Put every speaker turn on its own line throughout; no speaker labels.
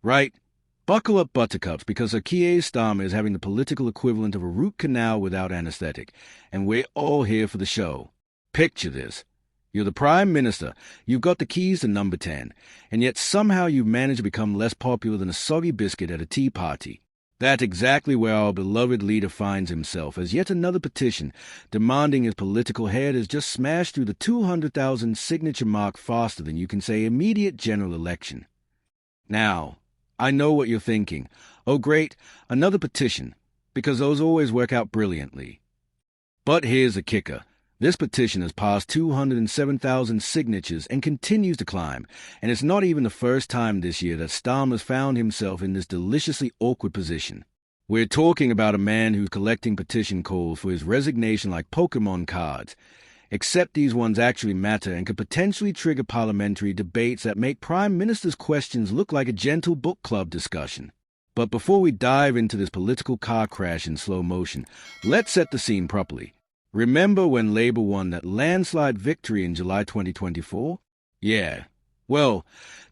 Right? Buckle up, buttercups, because Sir Keir Starmer is having the political equivalent of a root canal without anaesthetic, and we're all here for the show. Picture this. You're the Prime Minister, you've got the keys to number 10, and yet somehow you've managed to become less popular than a soggy biscuit at a tea party. That's exactly where our beloved leader finds himself, as yet another petition demanding his political head is just smashed through the 200,000 signature mark faster than you can say immediate general election. Now, I know what you're thinking. Oh great, another petition, because those always work out brilliantly. But here's the kicker. This petition has passed 207,000 signatures and continues to climb, and it's not even the first time this year that Starmer's found himself in this deliciously awkward position. We're talking about a man who's collecting petition calls for his resignation like Pokemon cards, except these ones actually matter and could potentially trigger parliamentary debates that make Prime Minister's questions look like a gentle book club discussion. But before we dive into this political car crash in slow motion, let's set the scene properly. Remember when Labour won that landslide victory in July 2024? Yeah. Well,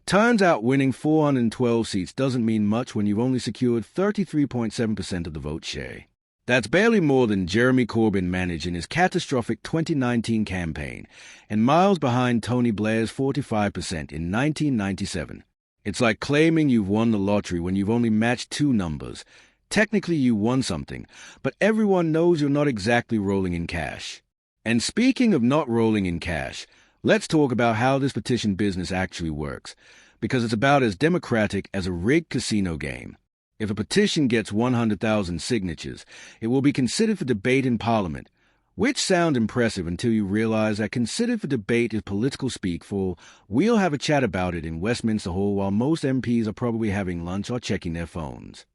turns out winning 412 seats doesn't mean much when you've only secured 33.7% of the vote share. That's barely more than Jeremy Corbyn managed in his catastrophic 2019 campaign, and miles behind Tony Blair's 45% in 1997. It's like claiming you've won the lottery when you've only matched two numbers. Technically you won something, but everyone knows you're not exactly rolling in cash. And speaking of not rolling in cash, let's talk about how this petition business actually works, because it's about as democratic as a rigged casino game. If a petition gets 100,000 signatures, it will be considered for debate in Parliament, which sound impressive until you realize that considered for debate is political speak for we'll have a chat about it in Westminster Hall while most MPs are probably having lunch or checking their phones.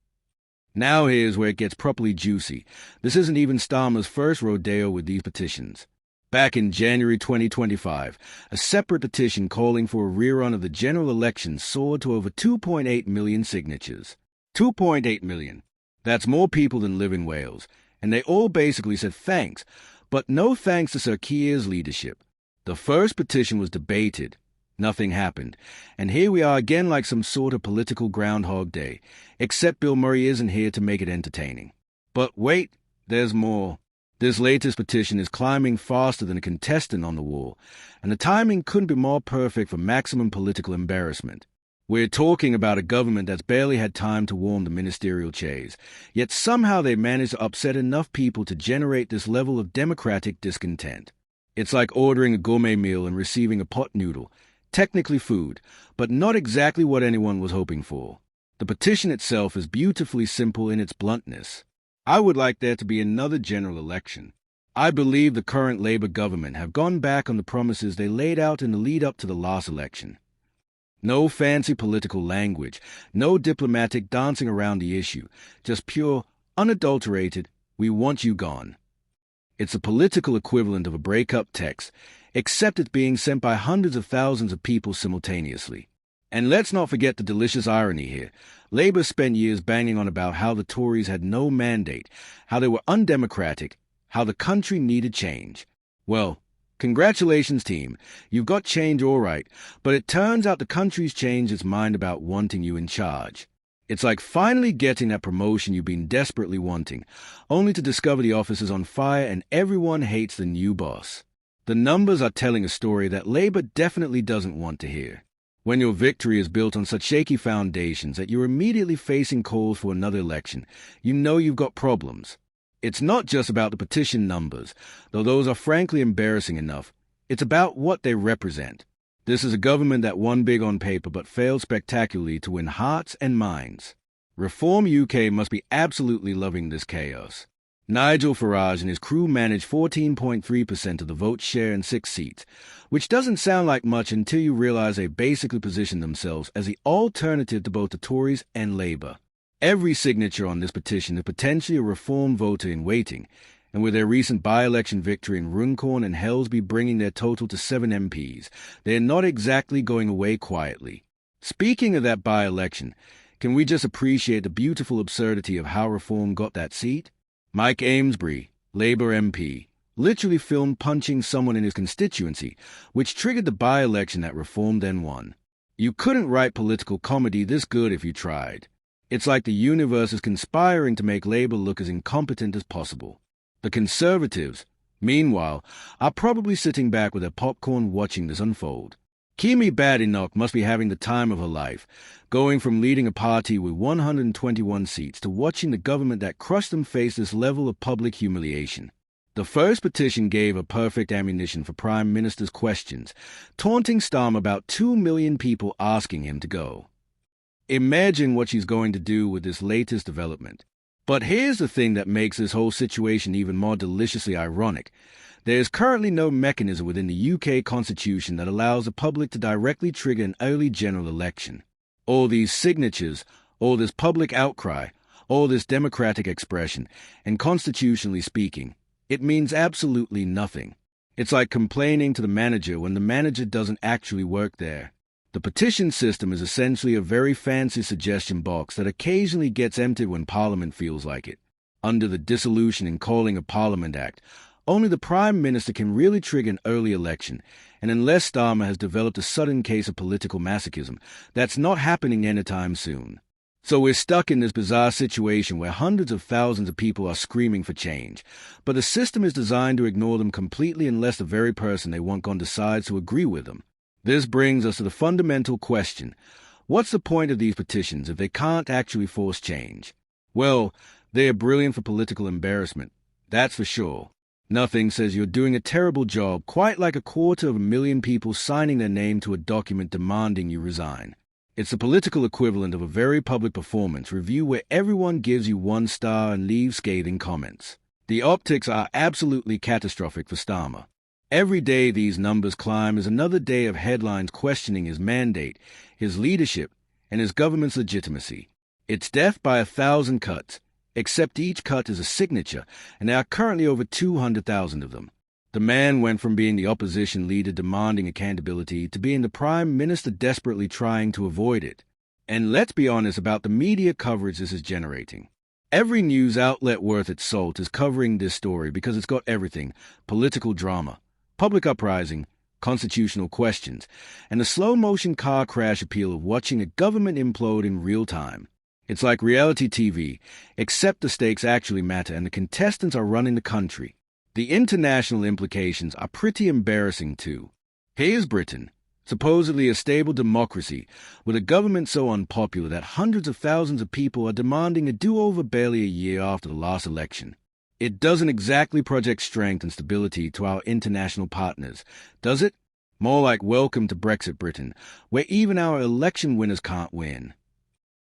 Now here's where it gets properly juicy. This isn't even Starmer's first rodeo with these petitions. Back in January 2025, a separate petition calling for a rerun of the general election soared to over 2.8 million signatures. 2.8 million. That's more people than live in Wales, and they all basically said thanks, but no thanks to Sir Keir's leadership. The first petition was debated. Nothing happened, and here we are again like some sort of political Groundhog Day, except Bill Murray isn't here to make it entertaining. But wait, there's more. This latest petition is climbing faster than a contestant on the wall, and the timing couldn't be more perfect for maximum political embarrassment. We're talking about a government that's barely had time to warm the ministerial chairs, yet somehow they managed to upset enough people to generate this level of democratic discontent. It's like ordering a gourmet meal and receiving a pot noodle. Technically food, but not exactly what anyone was hoping for. The petition itself is beautifully simple in its bluntness. I would like there to be another general election. I believe the current Labour government have gone back on the promises they laid out in the lead-up to the last election. No fancy political language, no diplomatic dancing around the issue, just pure, unadulterated, we want you gone. It's the political equivalent of a breakup text, except it's being sent by hundreds of thousands of people simultaneously. And let's not forget the delicious irony here. Labour spent years banging on about how the Tories had no mandate, how they were undemocratic, how the country needed change. Well, congratulations, team. You've got change all right, but it turns out the country's changed its mind about wanting you in charge. It's like finally getting that promotion you've been desperately wanting, only to discover the office is on fire and everyone hates the new boss. The numbers are telling a story that Labour definitely doesn't want to hear. When your victory is built on such shaky foundations that you're immediately facing calls for another election, you know you've got problems. It's not just about the petition numbers, though those are frankly embarrassing enough. It's about what they represent. This is a government that won big on paper but failed spectacularly to win hearts and minds. Reform UK must be absolutely loving this chaos. Nigel Farage and his crew managed 14.3% of the vote share in 6 seats, which doesn't sound like much until you realize they basically position themselves as the alternative to both the Tories and Labour. Every signature on this petition is potentially a Reform voter in waiting, and with their recent by-election victory in Runcorn and Helsby bringing their total to 7 MPs, they are not exactly going away quietly. Speaking of that by-election, can we just appreciate the beautiful absurdity of how Reform got that seat? Mike Amesbury, Labour MP, literally filmed punching someone in his constituency, which triggered the by-election that Reform then won. You couldn't write political comedy this good if you tried. It's like the universe is conspiring to make Labour look as incompetent as possible. The Conservatives, meanwhile, are probably sitting back with their popcorn watching this unfold. Kemi Badenoch must be having the time of her life, going from leading a party with 121 seats to watching the government that crushed them face this level of public humiliation. The first petition gave a perfect ammunition for Prime Minister's questions, taunting Starmer about 2 million people asking him to go. Imagine what she's going to do with this latest development. But here's the thing that makes this whole situation even more deliciously ironic. There is currently no mechanism within the UK Constitution that allows the public to directly trigger an early general election. All these signatures, all this public outcry, all this democratic expression, and constitutionally speaking, it means absolutely nothing. It's like complaining to the manager when the manager doesn't actually work there. The petition system is essentially a very fancy suggestion box that occasionally gets emptied when Parliament feels like it. Under the Dissolution and Calling of Parliament Act, only the Prime Minister can really trigger an early election, and unless Starmer has developed a sudden case of political masochism, that's not happening anytime soon. So we're stuck in this bizarre situation where hundreds of thousands of people are screaming for change, but the system is designed to ignore them completely unless the very person they want gone decides to agree with them. This brings us to the fundamental question: what's the point of these petitions if they can't actually force change? Well, they are brilliant for political embarrassment, that's for sure. Nothing says you're doing a terrible job quite like 250,000 people signing their name to a document demanding you resign. It's the political equivalent of a very public performance review where everyone gives you 1 star and leaves scathing comments. The optics are absolutely catastrophic for Starmer. Every day these numbers climb is another day of headlines questioning his mandate, his leadership, and his government's legitimacy. It's death by 1,000 cuts, except each cut is a signature, and there are currently over 200,000 of them. The man went from being the opposition leader demanding accountability to being the Prime Minister desperately trying to avoid it. And let's be honest about the media coverage this is generating. Every news outlet worth its salt is covering this story because it's got everything: political drama, public uprising, constitutional questions, and the slow-motion car crash appeal of watching a government implode in real time. It's like reality TV, except the stakes actually matter and the contestants are running the country. The international implications are pretty embarrassing too. Here's Britain, supposedly a stable democracy, with a government so unpopular that hundreds of thousands of people are demanding a do-over barely a year after the last election. It doesn't exactly project strength and stability to our international partners, does it? More like welcome to Brexit Britain, where even our election winners can't win.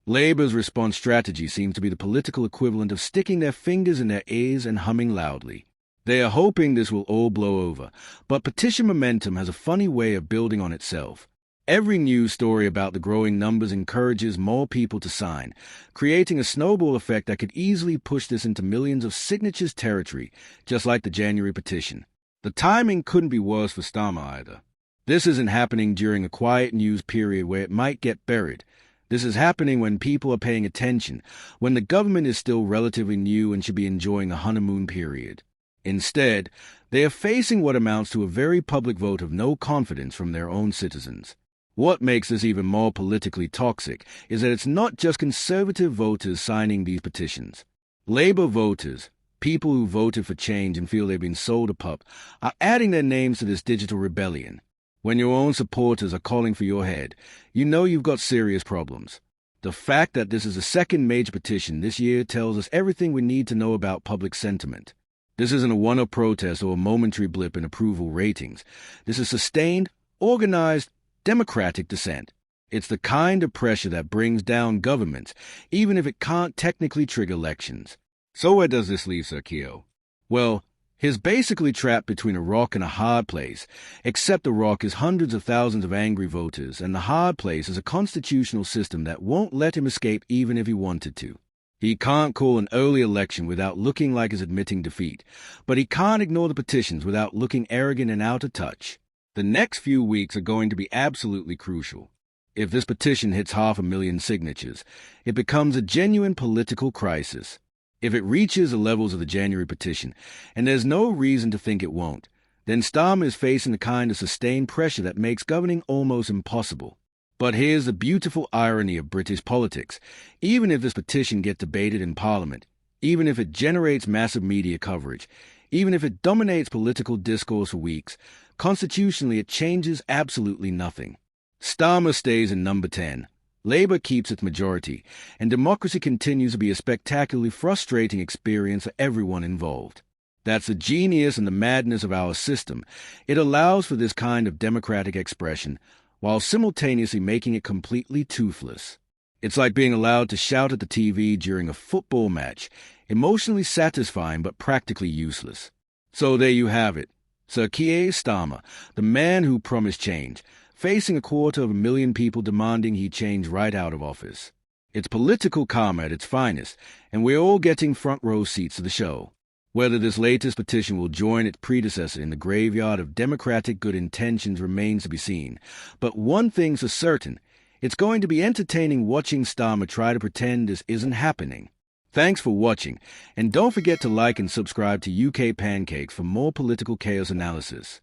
Labour's response strategy seems to be the political equivalent of sticking their fingers in their ears and humming loudly. They are hoping this will all blow over, but petition momentum has a funny way of building on itself. Every news story about the growing numbers encourages more people to sign, creating a snowball effect that could easily push this into millions of signatures territory, just like the January petition. The timing couldn't be worse for Starmer either. This isn't happening during a quiet news period where it might get buried. This is happening when people are paying attention, when the government is still relatively new and should be enjoying a honeymoon period. Instead, they are facing what amounts to a very public vote of no confidence from their own citizens. What makes this even more politically toxic is that it's not just Conservative voters signing these petitions. Labour voters, people who voted for change and feel they've been sold a pup, are adding their names to this digital rebellion. When your own supporters are calling for your head, you know you've got serious problems. The fact that this is the second major petition this year tells us everything we need to know about public sentiment. This isn't a one-off protest or a momentary blip in approval ratings. This is sustained, organized, democratic dissent. It's the kind of pressure that brings down governments, even if it can't technically trigger elections. So where does this leave Sir Keir? Well, he's basically trapped between a rock and a hard place, except the rock is hundreds of thousands of angry voters, and the hard place is a constitutional system that won't let him escape even if he wanted to. He can't call an early election without looking like he's admitting defeat, but he can't ignore the petitions without looking arrogant and out of touch. The next few weeks are going to be absolutely crucial. If this petition hits 500,000 signatures, it becomes a genuine political crisis. If it reaches the levels of the January petition, and there's no reason to think it won't, then Starmer is facing the kind of sustained pressure that makes governing almost impossible. But here's the beautiful irony of British politics. Even if this petition gets debated in Parliament, even if it generates massive media coverage, even if it dominates political discourse for weeks, constitutionally it changes absolutely nothing. Starmer stays in number 10. Labour keeps its majority, and democracy continues to be a spectacularly frustrating experience for everyone involved. That's the genius and the madness of our system. It allows for this kind of democratic expression, while simultaneously making it completely toothless. It's like being allowed to shout at the TV during a football match, emotionally satisfying but practically useless. So there you have it. Sir Keir Starmer, the man who promised change, facing 250,000 people demanding he change right out of office. It's political karma at its finest, and we're all getting front-row seats to the show. Whether this latest petition will join its predecessor in the graveyard of democratic good intentions remains to be seen. But one thing's for certain, it's going to be entertaining watching Starmer try to pretend this isn't happening. Thanks for watching, and don't forget to like and subscribe to UK Pancakes for more political chaos analysis.